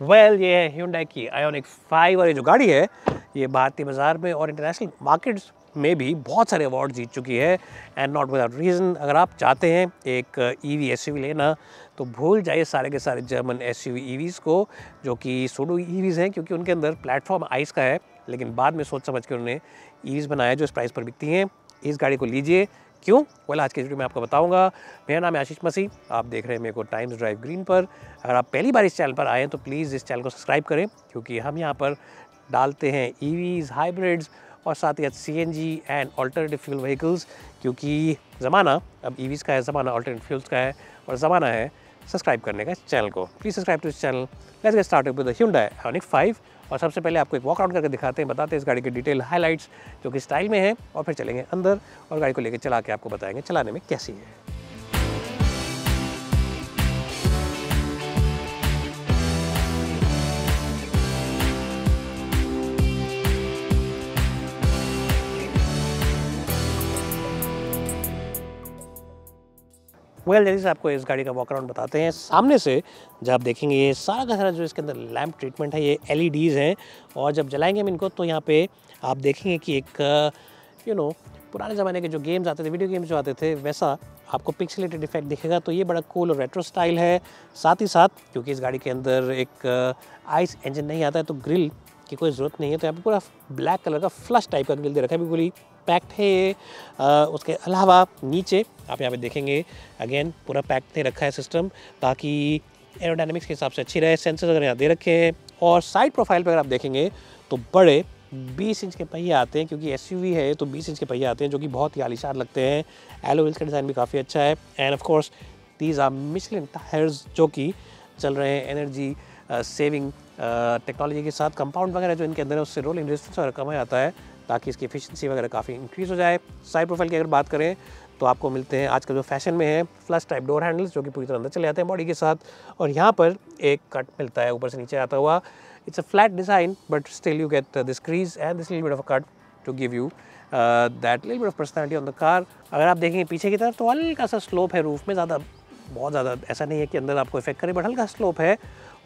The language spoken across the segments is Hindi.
ये है Hyundai की Ioniq 5 और ये जो गाड़ी है ये भारतीय बाज़ार में और इंटरनेशनल मार्केट्स में भी बहुत सारे अवार्ड जीत चुकी है एंड नॉट विदाउट रीज़न। अगर आप चाहते हैं एक ईवी एसयूवी लेना तो भूल जाइए सारे के सारे जर्मन एसयूवी ईवीज़ को जो कि सूडो ईवीज़ हैं, क्योंकि उनके अंदर प्लेटफॉर्म आइस का है, लेकिन बाद में सोच समझ के उन्होंने ईवीज़ बनाया जो इस प्राइस पर बिकती हैं। इस गाड़ी को लीजिए। क्यों? आज की वीडियो में आपको बताऊंगा। मेरा नाम है आशीष मसीह, आप देख रहे हैं मेरे को टाइम्स ड्राइव ग्रीन पर। अगर आप पहली बार इस चैनल पर आए हैं तो प्लीज़ इस चैनल को सब्सक्राइब करें, क्योंकि हम यहाँ पर डालते हैं ईवीज़, हाइब्रिड्स और साथ ही CNG and alternative fuel vehicles, क्योंकि ज़माना अब ईवीज़ का है, ज़माना अल्टरनेटिव फ्यूल्स का है और ज़माना है सब्सक्राइब करने का इस चैनल को। प्लीज़ सब्सक्राइब टू इस channel. Let's get started with the Hyundai Ioniq 5 और सबसे पहले आपको एक वॉक आउट करके दिखाते हैं, बताते हैं इस गाड़ी के डिटेल हाइलाइट्स जो कि स्टाइल में है, और फिर चलेंगे अंदर और गाड़ी को लेकर चला के आपको बताएंगे चलाने में कैसी है। जल्दी से आपको इस गाड़ी का वॉक अराउंड बताते हैं। सामने से जब आप देखेंगे ये सारा का सारा जो इसके अंदर लैंप ट्रीटमेंट है ये एलईडीज़ हैं, और जब जलाएंगे हम इनको तो यहाँ पे आप देखेंगे कि एक पुराने ज़माने के जो गेम्स आते थे, वीडियो गेम्स जो आते थे, वैसा आपको पिक्सेलेटेड इफेक्ट दिखेगा। तो ये बड़ा कूल और रेट्रो स्टाइल है। साथ ही साथ क्योंकि इस गाड़ी के अंदर एक आइस इंजन नहीं आता है तो ग्रिल की कोई ज़रूरत नहीं है, तो यहाँ पे पूरा ब्लैक कलर का फ्लश टाइप का ग्रिल दे रखा है, बिल्कुल ही पैक्ड है ये। उसके अलावा नीचे आप यहाँ पे देखेंगे अगेन पूरा पैक्ड दे रखा है सिस्टम, ताकि एरोडायनेमिक्स के हिसाब से अच्छी रहे। सेंसर्स वगैरह यहाँ दे रखे हैं, और साइड प्रोफाइल पर अगर आप देखेंगे तो बड़े 20 इंच के पहिए आते हैं, क्योंकि एसयूवी है तो 20 इंच के पहिए आते हैं जो कि बहुत ही आलीशान लगते हैं। एलो व्हील्स का डिज़ाइन भी काफ़ी अच्छा है, and of course these are Michelin tyres जो कि चल रहे हैं एनर्जी सेविंग टेक्नोलॉजी के साथ। कंपाउंड वगैरह जो इनके अंदर है उससे रोलिंग रेजिस्टेंस वगैरह कम आता है, ताकि इसकी एफिशिएंसी वगैरह काफ़ी इंक्रीज़ हो जाए। साइड प्रोफाइल की अगर बात करें तो आपको मिलते हैं आजकल जो फैशन में है फ्लश टाइप डोर हैंडल्स, जो कि पूरी तरह अंदर चले जाते हैं बॉडी के साथ, और यहाँ पर एक कट मिलता है ऊपर से नीचे आता हुआ। It's a flat design but still you get this crease and this little bit of a cut to give you that little bit of personality on the car. अगर आप देखेंगे पीछे की तरफ तो हल्का सा स्लोप है रूफ में, बहुत ज़्यादा ऐसा नहीं है कि अंदर आपको इफेक्ट करे, बट हल्का स्लोप है।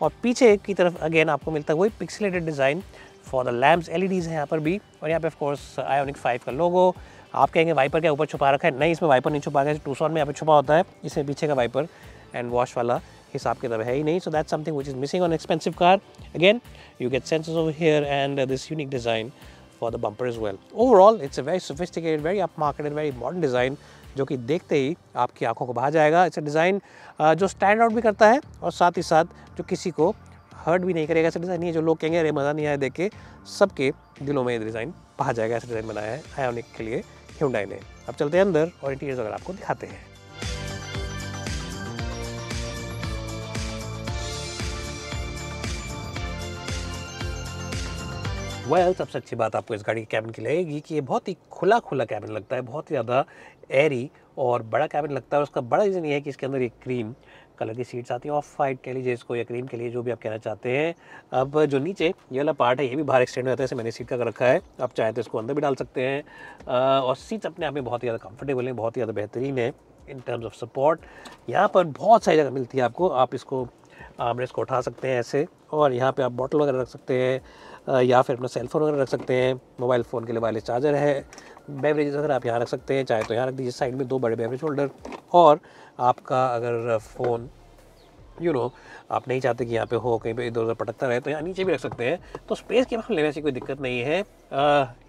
और पीछे की तरफ अगेन आपको मिलता है वही pixelated design for the lamps, LEDs हैं यहाँ पर भी, और यहाँ पे ऑफ कोर्स Ioniq 5 का लोगो। आप कहेंगे वाइपर क्या ऊपर छुपा रखा है? नहीं, इसमें वाइपर नहीं छुपा है, टूसॉन में यहाँ पे छुपा होता है, इसमें पीछे का वाइपर एंड वॉश वाला हिसाब किताब है ही नहीं। So that's something which is missing on expensive car. Again you get sensors over here and this unique design for the bumper as well. Overall it's a very sophisticated, very up marketed, very modern design जो कि देखते ही आपकी आंखों को भा जाएगा। इट्स अ डिज़ाइन जो स्टैंड आउट भी करता है और साथ ही साथ जो किसी को हर्ट भी नहीं करेगा। ऐसा डिज़ाइन नहीं है जो लोग कहेंगे अरे मज़ा नहीं आया देख के, सबके दिलों में ये डिज़ाइन भा जाएगा। ऐसा डिज़ाइन बनाया है Ioniq के लिए Hyundai ने। अब चलते हैं अंदर और इंटीरियर्स वगैरह आपको दिखाते हैं। सबसे अच्छी बात आपको इस गाड़ी के कैबिन की लगेगी कि ये बहुत ही खुला कैबिन लगता है, बहुत ही ज़्यादा एयरी और बड़ा कैबिन लगता है। उसका बड़ा रीज़न ये है कि इसके अंदर एक क्रीम कलर की सीट्स आती हैं, ऑफ वाइट कह लीजिए इसको या क्रीम के लिए, जो भी आप कहना चाहते हैं। अब जो नीचे ये वाला पार्ट है ये भी बाहर एक्सटेंड हो जाता है, जैसे मैंने सीट का कर रखा है, आप चाहें तो इसको अंदर भी डाल सकते हैं। और सीट्स अपने आप में बहुत ही ज़्यादा कंफर्टेबल हैं, बहुत ही ज़्यादा बेहतरीन है इन टर्म्स ऑफ सपोर्ट। यहाँ पर बहुत सारी जगह मिलती है आपको, आप इसको आर्मरेस्ट को उठा सकते हैं ऐसे, और यहाँ पे आप बॉटल वगैरह रख सकते हैं, या फिर अपना सेल फोन वगैरह रख सकते हैं। मोबाइल फ़ोन के लिए वायरलेस चार्जर है। बेवरेजेस अगर आप यहाँ रख सकते हैं, चाहे तो यहाँ रख दीजिए साइड में 2 बड़े बेवरेज होल्डर। और आपका अगर फ़ोन आप नहीं चाहते कि यहाँ पे हो, कहीं पे इधर उधर पटकता रहे, तो यहाँ नीचे भी रख सकते हैं। तो स्पेस के मामले में ऐसी कोई दिक्कत नहीं है।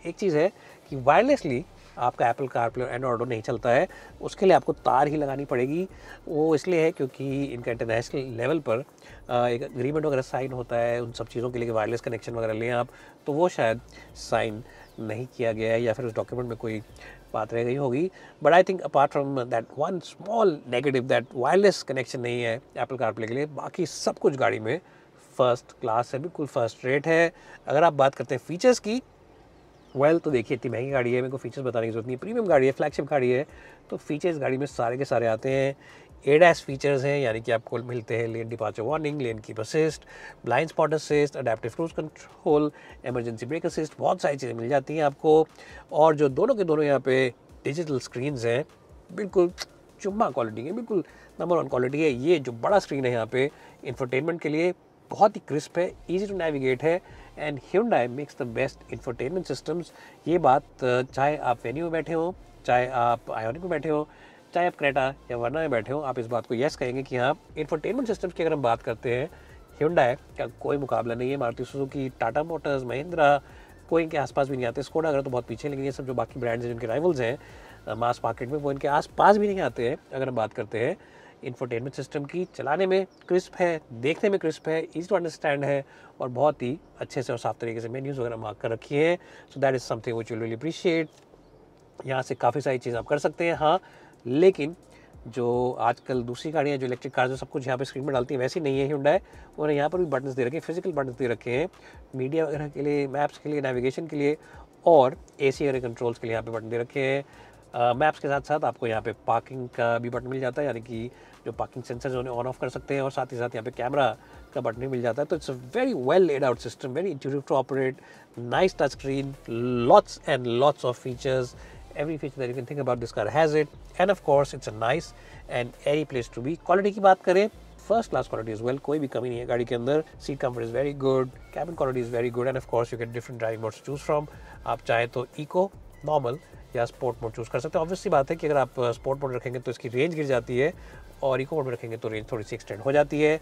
एक चीज़ है कि वायरलेसली आपका एप्पल कारप्ले और एंड्रॉइड ऑटो नहीं चलता है, उसके लिए आपको तार ही लगानी पड़ेगी। वो इसलिए है क्योंकि इनका इंटरनेशनल लेवल पर एक एग्रीमेंट वगैरह साइन होता है उन सब चीज़ों के लिए, वायरलेस कनेक्शन वगैरह लें आप, तो वो शायद साइन नहीं किया गया है या फिर उस डॉक्यूमेंट में कोई बात रह गई होगी। But I think apart from that one small negative that wireless connection नहीं है एप्पल कारप्ले के लिए, बाकी सब कुछ गाड़ी में फर्स्ट क्लास है, बिल्कुल फर्स्ट रेट है। अगर आप बात करते हैं फीचर्स की, तो देखिए इतनी महंगी गाड़ी है, मेरे को फीचर्स बताने की जरूरत नहीं है, प्रीमियम गाड़ी है, फ्लैगशिप गाड़ी है, तो फीचर्स गाड़ी में सारे के सारे आते हैं। ADAS फीचर्स हैं, यानी कि आपको मिलते हैं lane departure warning, lane keep assist, blind spot assist, adaptive cruise control, emergency brake assist, बहुत सारी चीज़ें मिल जाती हैं आपको। और जो दोनों के दोनों यहाँ पे डिजिटल स्क्रीन्स हैं, बिल्कुल चुम्मा क्वालिटी है, बिल्कुल नंबर 1 क्वालिटी है। ये जो बड़ा स्क्रीन है यहाँ पे इंफोटेनमेंट के लिए बहुत ही क्रिस्प है, इजी टू नेविगेट है and Hyundai makes the best infotainment systems. ये बात चाहे आप वेन्यू में बैठे हो, चाहे आप आयोनिक में बैठे हो, चाहे आप क्रेटा या वर्ना में बैठे हो, आप इस बात को यस कहेंगे कि हाँ, इंफोटेनमेंट सिस्टम्स की अगर हम बात करते हैं Hyundai का कोई मुकाबला नहीं है। मारुति सुजुकी, टाटा मोटर्स, महिंद्रा, कोई इनके आसपास भी नहीं आते। स्कोडा अगर तो बहुत पीछे, लेकिन ये सब जो बाकी ब्रांड्स हैं जिनके राइवल्स हैं मास मार्केट में, वो इनके आसपास भी नहीं आते हैं। अगर हम बात करते हैं इंफोटेनमेंट सिस्टम की, चलाने में क्रिस्प है, देखने में क्रिस्प है, ईजी टू अंडरस्टैंड है और बहुत ही अच्छे से और साफ तरीके से मेन्यूज़ वगैरह मार्क कर रखी है। So that is something which you really appreciate. यहाँ से काफ़ी सारी चीज़ आप कर सकते हैं, हाँ, लेकिन जो आजकल दूसरी गाड़ियाँ जो इलेक्ट्रिक कार जो सब कुछ यहाँ पे स्क्रीन में डालती हैं वैसी नहीं है Hyundai। उन्होंने यहाँ पर भी बटन्स दे रखे हैं, फिजिकल बटन्स दे रखे हैं मीडिया वगैरह के लिए, मैप्स के लिए, नेविगेशन के लिए और AC वगैरह कंट्रोल्स के लिए यहाँ पे बटन दे रखे हैं। मैप्स के साथ साथ आपको यहाँ पे पार्किंग का भी बटन मिल जाता है, यानी कि जो पार्किंग सेंसर उन्हें ऑन ऑफ कर सकते हैं और साथ ही साथ यहाँ पे कैमरा का बटन भी मिल जाता है। तो it's a very well laid out system, very intuitive to operate, nice touch screen, lots and lots of features. Every feature that you can think about this car has it, and of course it's a nice and airy place to be. Quality की बात करें, first class quality is well, कोई भी कमी नहीं है गाड़ी के अंदर। Seat comfort is very good, cabin quality is very good and of course you get different driving modes choose from. आप चाहे तो इको, नॉर्मल या स्पोर्ट मोड चूज़ कर सकते हैं। ऑब्वियसली बात है कि अगर आप स्पोर्ट मोड रखेंगे तो इसकी रेंज गिर जाती है और इको मोड में रखेंगे तो रेंज थोड़ी सी एक्सटेंड हो जाती है।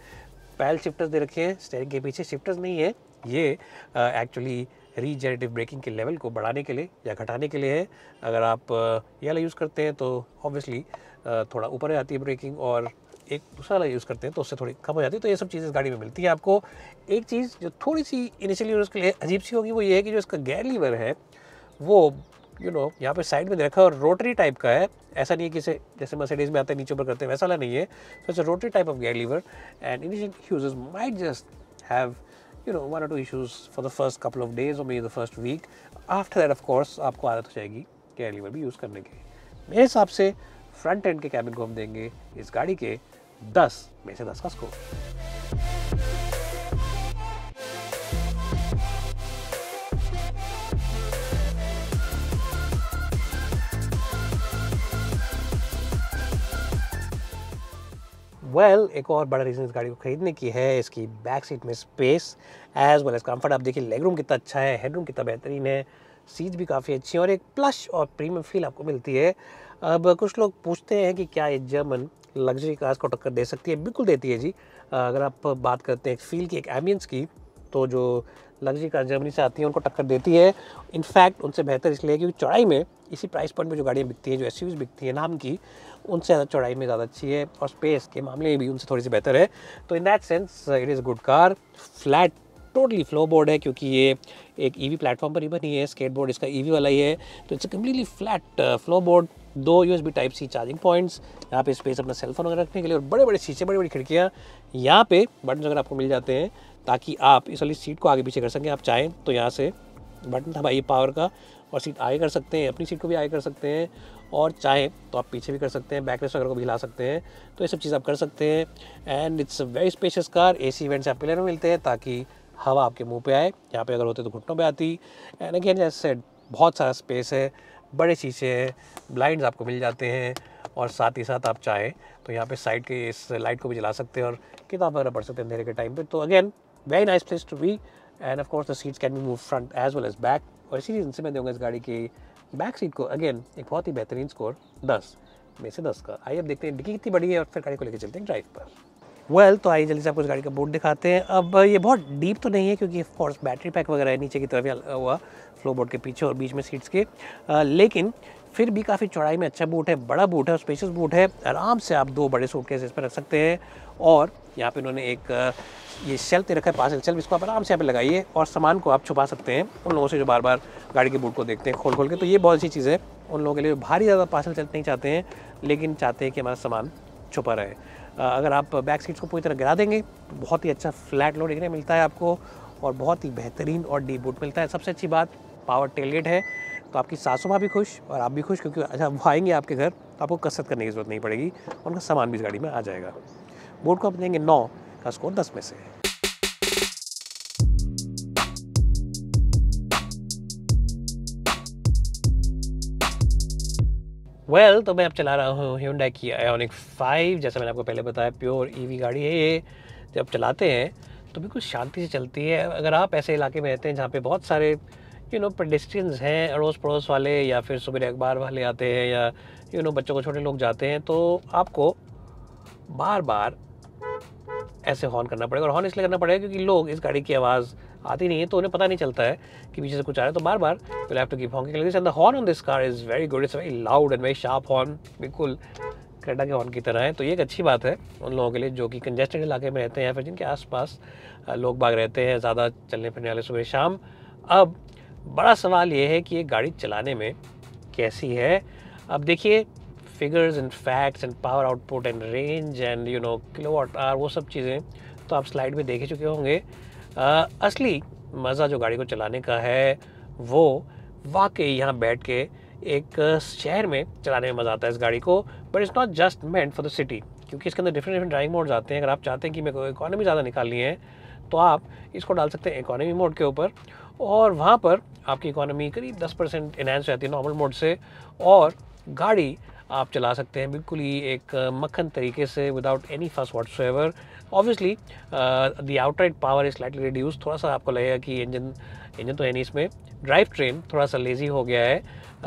पैडल शिफ्टर्स दे रखे हैं स्टीयरिंग के पीछे, शिफ्टर्स नहीं है ये, एक्चुअली रीजनरेटिव ब्रेकिंग के लेवल को बढ़ाने के लिए या घटाने के लिए है। अगर आप ये वाला यूज़ करते हैं तो ऑब्वियसली थोड़ा ऊपर जाती है ब्रेकिंग, और एक दूसरा वाला यूज़ करते हैं तो उससे थोड़ी कम हो जाती है। तो ये सब चीज़ें इस गाड़ी में मिलती है आपको। एक चीज़ जो थोड़ी सी इनिशियली उसके लिए अजीब सी होगी वो ये है कि जो इसका गियर लीवर है वो यहाँ पे साइड में देखा और रोटरी टाइप का है। ऐसा नहीं है कि जैसे मर्सिडीज में आता है नीचे ऊपर करते हैं, वैसा वाला नहीं है। So it's a rotary type of gear lever and initial users might just have one or two issues for the first couple of days or maybe the first week. After that of course आपको आदत हो जाएगी गियर लीवर भी यूज़ करने की। मेरे हिसाब से फ्रंट एंड के कैबिन को हम देंगे इस गाड़ी के 10 में से 10 का स्कोर। एक और बड़ा रीज़न इस गाड़ी को खरीदने की है इसकी बैक सीट में space as well as comfort. आप देखिए लेग रूम कितना अच्छा है, हेड रूम कितना बेहतरीन है, सीट्स भी काफ़ी अच्छी है और एक प्लश और प्रीमियम फील आपको मिलती है। अब कुछ लोग पूछते हैं कि क्या ये जर्मन लग्जरी कार्स को टक्कर दे सकती है? बिल्कुल देती है जी। अगर आप बात करते हैं एक फील की, एक एम्बियंस की, तो जो लग्जरी कार जर्मनी से आती है उनको टक्कर देती है। इनफैक्ट उनसे बेहतर इसलिए क्योंकि चौड़ाई में इसी प्राइस पॉइंट में जो गाड़ियाँ बिकती हैं, जो एसयूवीज बिकती हैं नाम की, उनसे ज़्यादा चौड़ाई में ज़्यादा अच्छी है और स्पेस के मामले में भी उनसे थोड़ी सी बेहतर है। तो इन that sense it is good car. Flat totally flow board है क्योंकि ये एक ईवी प्लेटफॉर्म पर ही बनी है, स्केट बोर्ड इसका ईवी वाला ही है। तो it's completely flat floor board, 2 USB type C charging points, यहाँ पे स्पेस अपना सेलफोन वगैरह रखने के लिए और बड़े बड़े शीशे, बड़ी बड़ी खिड़कियाँ। यहाँ पे बटन वगैरह आपको मिल जाते हैं ताकि आप इस वाली सीट को आगे पीछे कर सकें। आप चाहें तो यहाँ से बटन दबाइए पावर का और सीट आगे कर सकते हैं, अपनी सीट को भी आगे कर सकते हैं, और चाहें तो आप पीछे भी कर सकते हैं, बैक रेस्ट वगैरह को भी हिला सकते हैं। तो ये सब चीज़ आप कर सकते हैं and it's a very spacious car. AC vents आप पिलर में मिलते हैं ताकि हवा आपके मुंह पे आए, यहाँ पे अगर होते तो घुटनों पे आती। एंड अगेन जैसे सेड बहुत सारा स्पेस है, बड़े शीशे हैं, ब्लाइंड्स आपको मिल जाते हैं और साथ ही साथ आप चाहें तो यहाँ पे साइड के इस लाइट को भी जला सकते हैं और किताब वगैरह पढ़ सकते हैं अंधेरे के टाइम पे। तो again very nice place to be and of course the seats can be move front as well as back. और इसी रीजन से मैं दूंगा इस गाड़ी की बैक सीट को अगेन एक बहुत ही बेहतरीन स्कोर 10 में से 10 का। आइए अब देखते हैं डिक्की कितनी बड़ी है और फिर गाड़ी को लेकर चलते हैं ड्राइव पर। तो आइए जल्दी से आपको इस गाड़ी का बोर्ड दिखाते हैं। अब ये बहुत डीप तो नहीं है क्योंकि ऑफ कोर्स बैटरी पैक वगैरह है नीचे की तरफ हुआ फ्लो बोर्ड के पीछे और बीच में सीट्स के, लेकिन फिर भी काफ़ी चौड़ाई में अच्छा बूट है, बड़ा बूट है और स्पेशियस बूट है। आराम से आप 2 बड़े सूटकेस इस पर रख सकते हैं और यहाँ पे इन्होंने एक ये शेल्फ दे रखा है, पार्सल शेल्फ, इसको आप आराम से यहाँ पे लगाइए और सामान को आप छुपा सकते हैं उन लोगों से जो बार बार गाड़ी के बूट को देखते हैं खोल खोल के। तो ये बहुत अच्छी चीज़ है उन लोगों के लिए भारी ज़्यादा पार्सल शेल्फ नहीं चाहते हैं लेकिन चाहते हैं कि हमारा सामान छुपा रहे। अगर आप बैक सीट्स को पूरी तरह गिरा देंगे तो बहुत ही अच्छा फ्लैट लोड एरिया मिलता है आपको और बहुत ही बेहतरीन और डीप बूट मिलता है। सबसे अच्छी बात पावर टेलगेट है, तो आपकी सासू माँ भी खुश और आप भी खुश क्योंकि अच्छा वो आएंगे आपके घर तो आपको कसरत करने की ज़रूरत नहीं पड़ेगी, उनका सामान भी इस गाड़ी में आ जाएगा। बोर्ड को आप देंगे 9 का स्कोर 10 में से। तो मैं अब चला रहा हूँ Hyundai की Ioniq 5। जैसा मैंने आपको पहले बताया प्योर EV गाड़ी है ये। जब चलाते हैं तो बिल्कुल शांति से चलती है। अगर आप ऐसे इलाके में रहते हैं जहाँ पे बहुत सारे पेडेस्ट्रियंस हैं, अड़ोस पड़ोस वाले या फिर सुबह अखबार वाले आते हैं या बच्चों को छोटे लोग जाते हैं, तो आपको बार बार ऐसे हॉर्न करना पड़ेगा। और हॉर्न इसलिए करना पड़ेगा क्योंकि लोग इस गाड़ी की आवाज़ आती नहीं है तो उन्हें पता नहीं चलता है कि पीछे से कुछ आ रहा है, तो बार बार you'll have to keep honking like this, and the horn on this car is very good. It's a very loud and very sharp horn, बिल्कुल क्रेटा के हॉर्न की तरह है। तो ये एक अच्छी बात है उन लोगों के लिए जो कि कंजेस्टेड इलाके में रहते हैं या फिर जिनके आसपास लोग बाग रहते हैं, ज़्यादा चलने फिरने वाले सुबह शाम। अब बड़ा सवाल ये है कि ये गाड़ी चलाने में कैसी है। अब देखिए, figures and facts and power output and range and kilowatt hour, वो सब चीज़ें तो आप स्लाइड में देख ही चुके होंगे। असली मज़ा जो गाड़ी को चलाने का है वो वाकई यहाँ बैठ के एक शहर में चलाने में मज़ा आता है इस गाड़ी को। But it's not just meant for the city, क्योंकि इसके अंदर डिफरेंट ड्राइविंग मोड्स आते हैं। अगर आप चाहते हैं कि मेरे को इकोनॉमी ज़्यादा निकालनी है तो आप इसको डाल सकते हैं इकोनॉमी मोड के ऊपर, और वहाँ पर आपकी इकोनॉमी करीब 10% इनहेंस हो जाती है नॉर्मल मोड से, और गाड़ी आप चला सकते हैं बिल्कुल ही एक मक्खन तरीके से विदाउट एनी फस whatsoever. Obviously the outright power is slightly reduce, थोड़ा सा आपको लगेगा कि इंजन तो है नहीं इसमें, ड्राइव ट्रेन थोड़ा सा लेजी हो गया है,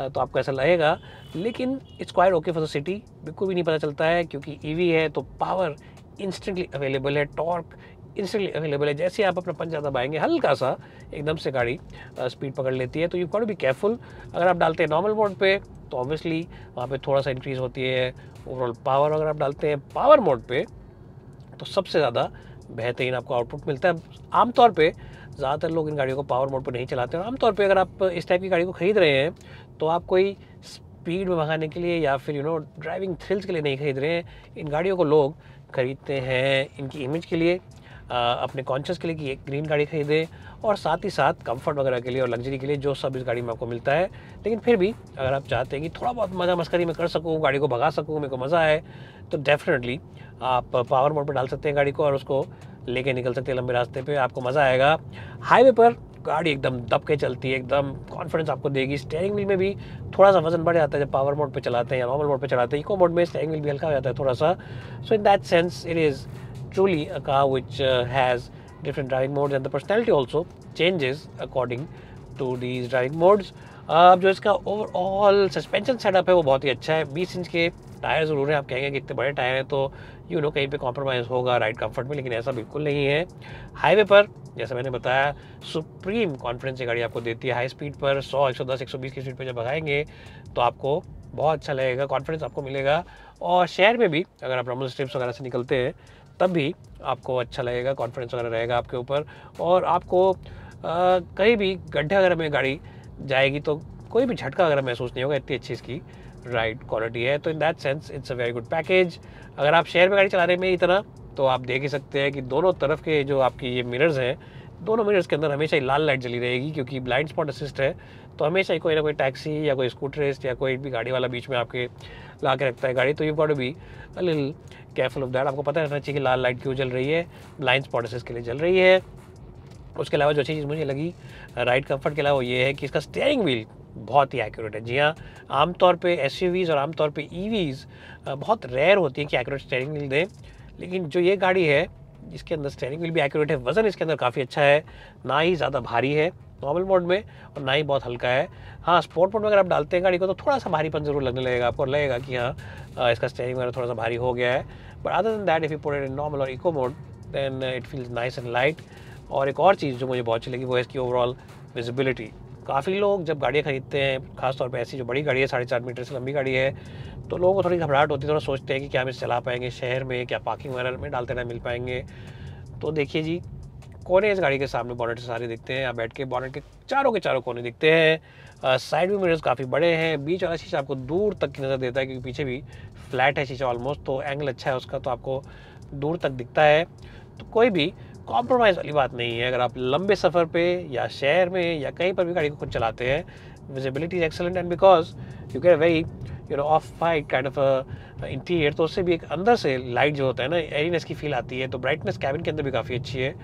तो आपको ऐसा लगेगा, लेकिन it's quite okay for the city. बिल्कुल भी नहीं पता चलता है क्योंकि ईवी है तो पावर इंस्टेंटली अवेलेबल है, टॉर्क इंस्टेंटली अवेलेबल है। जैसे आप अपना पंजा दबाएंगे हल्का सा एकदम से गाड़ी स्पीड पकड़ लेती है। तो you got to be careful. अगर आप डालते हैं नॉर्मल मोड पे तो ऑब्वियसली वहाँ पे थोड़ा सा इंक्रीज़ होती है ओवरऑल पावर। अगर आप डालते हैं पावर मोड पे तो सबसे ज़्यादा बेहतरीन आपको आउटपुट मिलता है। आमतौर पे ज़्यादातर लोग इन गाड़ियों को पावर मोड पर नहीं चलाते हैं। आमतौर पे अगर आप इस टाइप की गाड़ी को ख़रीद रहे हैं तो आप कोई स्पीड में भगाने के लिए या फिर ड्राइविंग थ्रिल्स के लिए नहीं खरीद रहे हैं। इन गाड़ियों को लोग खरीदते हैं इनकी इमेज के लिए, अपने कॉन्शियस के लिए कि एक ग्रीन गाड़ी खरीदें, और साथ ही साथ कंफर्ट वगैरह के लिए और लग्जरी के लिए, जो सब इस गाड़ी में आपको मिलता है। लेकिन फिर भी अगर आप चाहते हैं कि थोड़ा बहुत मज़ा मस्करी में कर सकूँ, गाड़ी को भगा सकूँ, मेरे को मज़ा आए, तो डेफिनेटली आप पावर मोड पर डाल सकते हैं गाड़ी को और उसको लेके निकल सकते हैं लंबे रास्ते पे, आपको मज़ा आएगा। हाईवे पर गाड़ी एकदम दब के चलती है, एकदम कॉन्फिडेंस आपको देगी। स्टीयरिंग व्हील में भी थोड़ा सा वजन बढ़ जाता है जब पावर मोड पे चलाते हैं या नॉर्मल मोड पे चलाते हैं। इको मोड में स्टीयरिंग व्हील भी हल्का हो जाता है थोड़ा सा। So in that sense it is truly a car which has different driving modes, and the personality also changes according to these driving modes. अब जो इसका ओवरऑल सस्पेंशन सेटअप है वो बहुत ही अच्छा है। 20 इंच के टायर ज़रूर हैं। आप कहेंगे कि इतने बड़े टायर हैं तो कहीं पे कॉम्प्रोमाइज़ होगा राइड कंफर्ट में, लेकिन ऐसा बिल्कुल नहीं है। हाईवे पर जैसे मैंने बताया सुप्रीम कॉन्फिडेंस ये गाड़ी आपको देती है। हाई स्पीड पर 100, 110, 120 की स्पीड पर जब भगाएंगे तो आपको बहुत अच्छा लगेगा, कॉन्फिडेंस आपको मिलेगा। और शहर में भी अगर आप नॉर्मल स्ट्रिप्स वगैरह से निकलते हैं तब भी आपको अच्छा लगेगा, कॉन्फिडेंस वगैरह रहेगा आपके ऊपर। और आपको कहीं भी गड्ढे वगैरह में गाड़ी जाएगी तो कोई भी झटका वगैरह महसूस नहीं होगा, इतनी अच्छी इसकी राइड क्वालिटी है। तो इन that sense it's a very good package. अगर आप शहर में गाड़ी चला रहे हैं मेरी तरह तो आप देख ही सकते हैं कि दोनों तरफ के जो आपकी ये मिरर्स हैं, दोनों मिरर्स के अंदर हमेशा ही लाल लाइट जली रहेगी, क्योंकि ब्लाइंड स्पॉट असिस्ट है। तो हमेशा ही कोई ना कोई टैक्सी या कोई स्कूटरिस्ट या कोई भी गाड़ी वाला बीच में आपके ला के रखता है गाड़ी, तो you got to be a little careful of that. आपको पता रहना चाहिए कि लाल लाइट क्यों जल रही है, ब्लाइंड स्पॉट असिस्ट के लिए जल रही है। उसके अलावा जो अच्छी चीज़ मुझे लगी राइड कंफर्ट के अलावा वो ये है कि इसका स्टीयरिंग व्हील बहुत ही एक्यूरेट है। जी हाँ, आमतौर पे एसयूवीज़ और आमतौर पे ईवीज़ बहुत रेयर होती है कि एक्यूरेट स्टीयरिंग व्हील दें, लेकिन जो ये गाड़ी है इसके अंदर स्टीयरिंग व्हील भी एक्यूरेट है। वज़न इसके अंदर काफ़ी अच्छा है, ना ही ज़्यादा भारी है नॉर्मल मोड में और ना ही बहुत हल्का है। हाँ, स्पोर्ट मोड में अगर आप डालते हैं गाड़ी को तो थोड़ा सा भारीपन ज़रूर लगने लगेगा आपको, लगेगा कि हाँ इसका स्टीयरिंग वगैरह थोड़ा सा भारी हो गया है। But other than that if you put it in normal और eco mode then it feels nice and light. और एक और चीज़ जो मुझे बहुत अच्छी लगी वो है इसकी ओवरऑल विजिबिलिटी। काफ़ी लोग जब गाड़ियाँ खरीदते हैं, खासतौर पे ऐसी जो बड़ी गाड़ी है, 4.5 मीटर से लंबी गाड़ी है, तो लोगों को थोड़ी घबराहट होती है, थोड़ा सोचते हैं कि क्या हम इसे चला पाएंगे शहर में, क्या पार्किंग वगैरह में डालते टाइम मिल पाएंगे। तो देखिए जी, कोने इस गाड़ी के सामने बॉनेट से सारे दिखते हैं। आप बैठ के बॉनेट के चारों कोने दिखते हैं। साइड में मिरर्स काफ़ी बड़े हैं। बीच वाला शीशा आपको दूर तक की नज़र देता है क्योंकि पीछे भी फ्लैट है शीशा ऑलमोस्ट, तो एंगल अच्छा है उसका, तो आपको दूर तक दिखता है। तो कोई भी कॉम्प्रोमाइज़ वाली बात नहीं है। अगर आप लंबे सफ़र पे या शहर में या कहीं पर भी गाड़ी को खुद चलाते हैं, visibility is excellent and because you get very of white kind of interior, तो उससे भी एक अंदर से लाइट जो होता है ना, एरीनेस की फील आती है। तो ब्राइटनेस कैबिन के अंदर भी काफ़ी अच्छी है,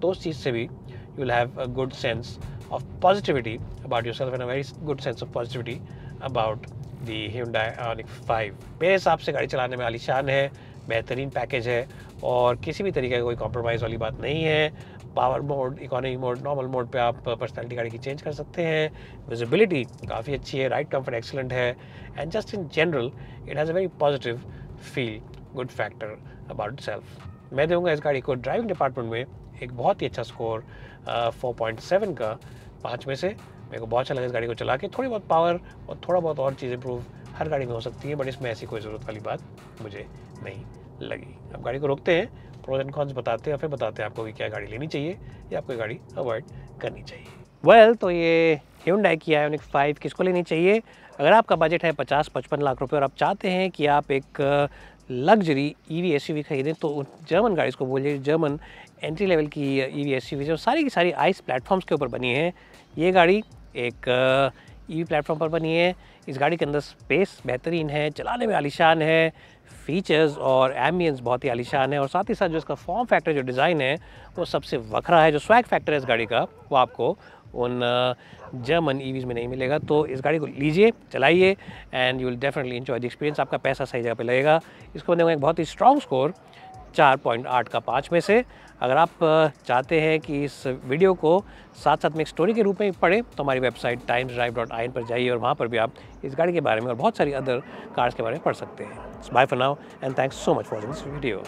तो उस चीज़ से भी you will have a good sense of positivity about yourself and a very good sense of positivity about the Hyundai Ioniq 5। मेरे हिसाब से गाड़ी चलाने में आलीशान है, बेहतरीन पैकेज है और किसी भी तरीके का कोई कॉम्प्रोमाइज़ वाली बात नहीं है। Power mode, economy mode, normal mode पे आप पर्सनैलिटी गाड़ी की चेंज कर सकते हैं। विजिबिलिटी काफ़ी अच्छी है, राइड कंफर्ट एक्सीलेंट है, and just in general it has a very positive feel, good factor about itself. मैं दूंगा इस गाड़ी को ड्राइविंग डिपार्टमेंट में एक बहुत ही अच्छा स्कोर 4.7 का 5 में से। मेरे को बहुत अच्छा लगा इस गाड़ी को चला के। थोड़ी बहुत पावर और थोड़ा बहुत और चीज़ इंप्रूव हर गाड़ी में हो सकती है, बट इसमें ऐसी कोई ज़रूरत वाली बात मुझे नहीं लगी। अब गाड़ी को रोकते हैं, प्रोज एंड कॉन्स बताते हैं, फिर बताते हैं आपको कि क्या गाड़ी लेनी चाहिए या आपको गाड़ी अवॉइड करनी चाहिए। तो ये Hyundai की Ioniq 5 किसको लेनी चाहिए? अगर आपका बजट है 50-55 लाख रुपए और आप चाहते हैं कि आप एक लग्जरी EV SUV खरीदें, तो जर्मन गाड़ीज़ को बोलिए। जर्मन एंट्री लेवल की EV SUV जो सारी की सारी आइस प्लेटफॉर्म्स के ऊपर बनी है। ये गाड़ी एक EV प्लेटफॉर्म पर बनी है। इस गाड़ी के अंदर स्पेस बेहतरीन है, चलाने में आलीशान है, फीचर्स और एम्बियंस बहुत ही आलीशान है, और साथ ही साथ जो इसका फॉर्म फैक्टर, जो डिज़ाइन है, वो सबसे वखरा है। जो स्वैग फैक्टर है इस गाड़ी का, वो आपको उन जर्मन EVs में नहीं मिलेगा। तो इस गाड़ी को लीजिए, चलाइए, and you will definitely enjoy the experience. आपका पैसा सही जगह पे लगेगा। इसको देंगे एक बहुत ही स्ट्रॉन्ग स्कोर 4.8 का 5 में से। अगर आप चाहते हैं कि इस वीडियो को साथ साथ में एक स्टोरी के रूप में पढ़ें, तो हमारी वेबसाइट timesdrive.in पर जाइए और वहाँ पर भी आप इस गाड़ी के बारे में और बहुत सारी अदर कार्स के बारे में पढ़ सकते हैं। Bye for now and thanks so much for this video.